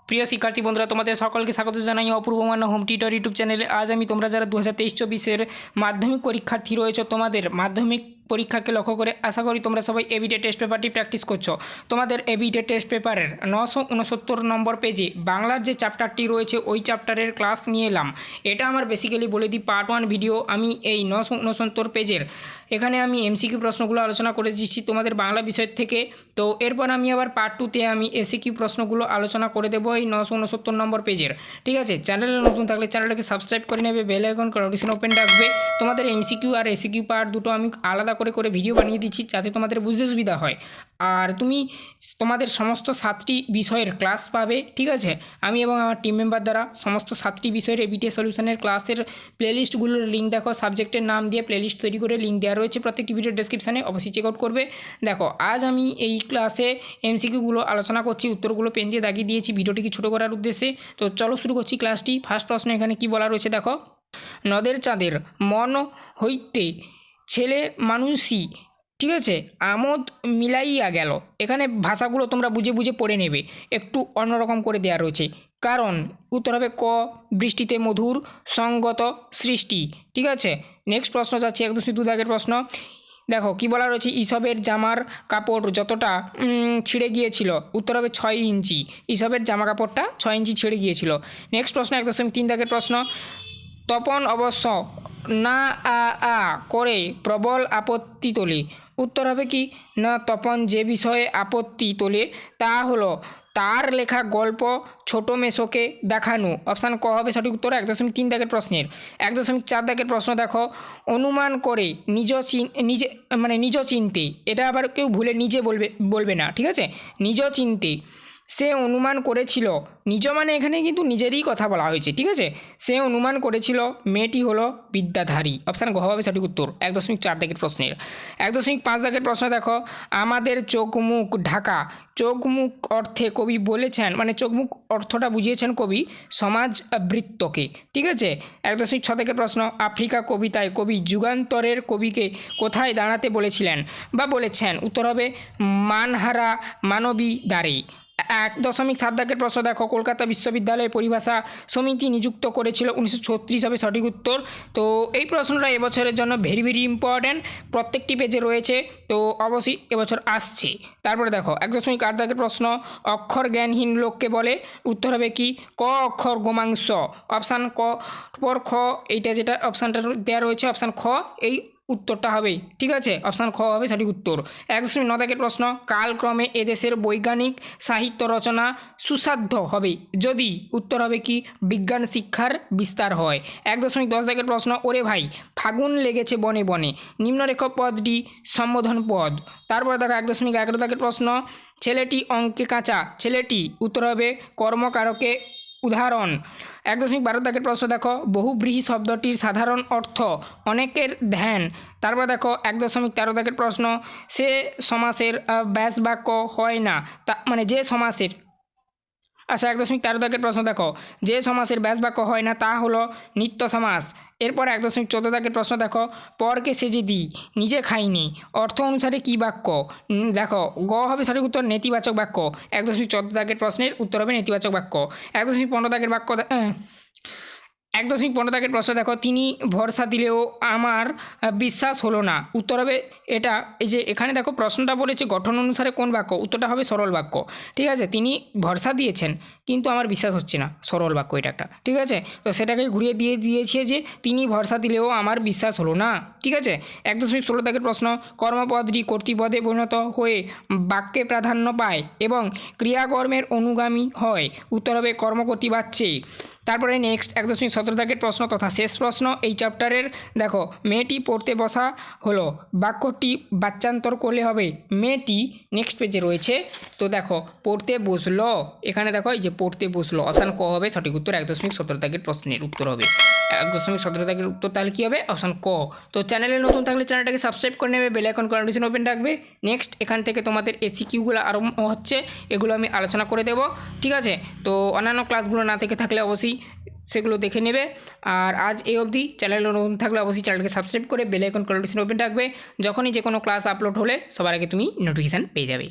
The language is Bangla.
প্রিয় শিক্ষার্থী বন্ধুরা, তোমাদের সকলকে স্বাগত জানাই অপূর্ব মান্য হোম টিউটর ইউটিউব চ্যানেলে। আজ আমি তোমরা যারা 2023-24 মাধ্যমিক পরীক্ষার্থী রয়েছে, তোমাদের মাধ্যমিক পরীক্ষাকে লক্ষ্য করে আশা করি তোমরা সবাই এবিডে টেস্ট পেপারটি প্র্যাকটিস করছো। তোমাদের এবিডে টেস্ট পেপারের 969 নম্বর পেজে বাংলার যে চ্যাপ্টারটি রয়েছে ওই চ্যাপ্টারের ক্লাস নিয়ে এলাম। এটা আমার বেসিক্যালি বলে দিই পার্ট 1 ভিডিও। আমি এই 969 পেজের এখানে আমি এমসিকিউ প্রশ্নগুলো আলোচনা করে দিচ্ছি তোমাদের বাংলা বিষয় থেকে। তো এরপর আমি আবার পার্ট 2তে আমি এসিকিউ প্রশ্নগুলো আলোচনা করে দেবো এই 969 নম্বর পেজের। ঠিক আছে, চ্যানেলে নতুন থাকলে চ্যানেলটাকে সাবস্ক্রাইব করে নেবে, বেল আইকন নোটিফিকেশন ওপেন রাখবে। তোমাদের এমসিকিউ আর এসিকিউ পার্ট দুটো আমি আলাদা করে ভিডিও বানিয়ে দিচ্ছি যাতে তোমাদের বুঝতে সুবিধা হয়। আর তুমি তোমাদের সমস্ত 7টি বিষয়ের ক্লাস পাবে। ঠিক আছে, আমি এবং আমার টিম মেম্বার দ্বারা সমস্ত 7টি বিষয়ের এবিটে সলিউশনের ক্লাসের প্লেলিস্টগুলোর লিঙ্ক দেখো, সাবজেক্টের নাম দিয়ে প্লেলিস্ট তৈরি করে লিঙ্ক দেওয়া রয়েছে প্রত্যেকটি ভিডিওর ডেসক্রিপশানে, অবশ্যই চেক আউট করবে। দেখো, আজ আমি এই ক্লাসে এমসিকিউগুলো আলোচনা করছি, উত্তরগুলো পেন দিয়ে দাগিয়ে দিয়েছি ভিডিওটিকে ছোটো করার উদ্দেশ্যে। তো চলো শুরু করছি ক্লাসটি। ফার্স্ট প্রশ্ন এখানে কি বলা রয়েছে দেখো, নদের চাঁদের মন হইতে ছেলে মানুষই, ঠিক আছে, আমোদ মিলাইয়া গেল। এখানে ভাষাগুলো তোমরা বুঝে বুঝে পড়ে নেবে, একটু অন্যরকম করে দেওয়া রয়েছে। কারণ উত্তর হবে ক, বৃষ্টিতে মধুর সঙ্গত সৃষ্টি। ঠিক আছে, নেক্সট প্রশ্ন যাচ্ছে 1-2 দাগের প্রশ্ন। দেখো কি বলা রয়েছে, ইসবের জামার কাপড় যতটা ছিঁড়ে গিয়েছিল। উত্তর হবে 6 ইঞ্চি। ইসবের জামা কাপড়টা 6 ইঞ্চি ছিঁড়ে গিয়েছিল। নেক্সট প্রশ্ন 1.3 দাগের প্রশ্ন, তপন অবশ্য না আ করে প্রবল আপত্তি তোলে। উত্তর হবে কি না, তপন যে বিষয়ে আপত্তি তোলে তা হলো তার লেখা গল্প ছোট মেসোকে দেখানো। অপশান ক হবে সঠিক উত্তর 1.3 দাগের প্রশ্নের। 1.4 দাগের প্রশ্ন দেখো, অনুমান করে নিজ চিনতে। এটা আবার কেউ ভুলে নিজে বলবে না, ঠিক আছে, নিজ চিনতে সে অনুমান করেছিল। নিজ মানে এখানে কিন্তু নিজেরই কথা বলা হয়েছে। ঠিক আছে, সে অনুমান করেছিল মেয়েটি হলো বিদ্যাধারী। অপশান ঘ হবে সঠিক উত্তর 1.4 দাগের প্রশ্নের। 1.5 দাগের প্রশ্ন দেখো, আমাদের চোখ মুখ ঢাকা। চোখ মুখ অর্থে কবি বলেছেন, মানে চোখ মুখ অর্থটা বুঝিয়েছেন কবি সমাজবৃত্তকে। ঠিক আছে, 1.6 দাগের প্রশ্ন, আফ্রিকা কবিতায় কবি যুগান্তরের কবিকে কোথায় দাঁড়াতে বলেছিলেন বা বলেছেন। উত্তর হবে মানহারা মানবী দ্বারে। 1.7 দাগের প্রশ্ন দেখো, কলকাতা বিশ্ববিদ্যালয়ের পরিভাষা সমিতি নিযুক্ত করেছিল 1936 হবে সঠিক উত্তর। তো এই প্রশ্নটা এবছরের জন্য ভেরি ইম্পর্ট্যান্ট, প্রত্যেকটি পেজে রয়েছে, তো অবশ্যই এবছর আসছে। তারপরে দেখো 1.8 দাগের প্রশ্ন, অক্ষর জ্ঞানহীন লোককে বলে। উত্তর হবে কি ক অক্ষর গোমাংস। অপশান ক পর খ, এইটা যেটা অপশানটা দেওয়া রয়েছে অপশান খ, এই উত্তরটা হবে। ঠিক আছে, অপশান খ হবে সঠিক উত্তর। 1.9 দাগের প্রশ্ন, কালক্রমে এদেশের বৈজ্ঞানিক সাহিত্য রচনা সুসাধ্য হবে যদি। উত্তর হবে কি বিজ্ঞান শিক্ষার বিস্তার হয়। 1.10 দাগের প্রশ্ন, ওরে ভাই ফাগুন লেগেছে বনে বনে। নিম্নরেখ পদটি সম্বোধন পদ। তারপরে দেখো 1.11 দাগের প্রশ্ন, ছেলেটি অঙ্কে কাঁচা। ছেলেটি উত্তর হবে কর্মকারকে উদাহরণ। 1.12 দাগের প্রশ্ন দেখো, বহুব্রীহি শব্দটির সাধারণ অর্থ অনেকের ধ্যান। তারপর দেখো 1.13 দাগের প্রশ্ন, সে সমাসের ব্যাস বাক্য হয় না, তা মানে যে সমাসের, আচ্ছা 1.13 দাগের প্রশ্ন দেখো, যে সমাসের ব্যাস বাক্য হয় না তা হলো নিত্য সমাস। এরপর 1.14 দাগের প্রশ্ন দেখো, পরকে সেজে দিই নিজে খাইনি, অর্থ অনুসারে কী বাক্য। দেখো গ হবে সঠিক উত্তর নেতিবাচক বাক্য। 1.14 দাগের প্রশ্নের উত্তর হবে নেতিবাচক বাক্য। 1.15 দাগের 1.15 দাগের প্রশ্ন দেখো, তিনি ভরসা দিলেও আমার বিশ্বাস হলো না। উত্তর হবে এটা, এই যে এখানে দেখো প্রশ্নটা বলেছে গঠন অনুসারে কোন বাক্য, উত্তরটা হবে সরল বাক্য। ঠিক আছে, তিনি ভরসা দিয়েছেন কিন্তু আমার বিশ্বাস হচ্ছে না, সরল বাক্য এটা একটা। ঠিক আছে, তো সেটাকে ঘুরিয়ে দিয়েছে যে তিনি ভরসা দিলেও আমার বিশ্বাস হলো না। ঠিক আছে, 1.16 দাগের প্রশ্ন, কর্মপদটি কর্তৃপদে পরিণত হয়ে বাক্যে প্রাধান্য পায় এবং ক্রিয়াকর্মের অনুগামী হয়। উত্তর হবে কর্মকর্তৃ বাচ্চে। তারপরে নেক্সট 1.17 দাগের প্রশ্ন তথা শেষ প্রশ্ন এই চ্যাপ্টারের। দেখো, মেয়েটি পড়তে বসা হলো, বাক্যটি বাচ্চান্তর করলে হবে মেয়েটি। নেক্সট পেজে রয়েছে, তো দেখো পড়তে বসলো, এখানে দেখো এই যে পড়তে বসলো, অপশান ক হবে সঠিক উত্তর 1.17 দাগের প্রশ্নের উত্তর হবে 1.17 দাগের উত্তর তাহলে কী হবে অপশান ক। তো চ্যানেলে নতুন থাকলে চ্যানেলটাকে সাবস্ক্রাইব করে নেবে, বেল আইকন নোটিফিকেশন ওপেন রাখবে। নেক্সট এখান থেকে তোমাদের এসিকিউগুলো আরম্ভ হচ্ছে, এগুলো আমি আলোচনা করে দেবো। ঠিক আছে, তো অন্যান্য ক্লাসগুলো না থেকে থাকলে অবশ্যই সেগুলো দেখে নেবে। আর আজ এই অবধি, চ্যানেলে নতুন থাকলে অবশ্যই চ্যানেলকে সাবস্ক্রাইব করে বেল আইকন নোটিফিকেশন ওপেন রাখবে। যখনই যে কোনো ক্লাস আপলোড হলে সবার আগে তুমি নোটিফিকেশান পেয়ে যাবে।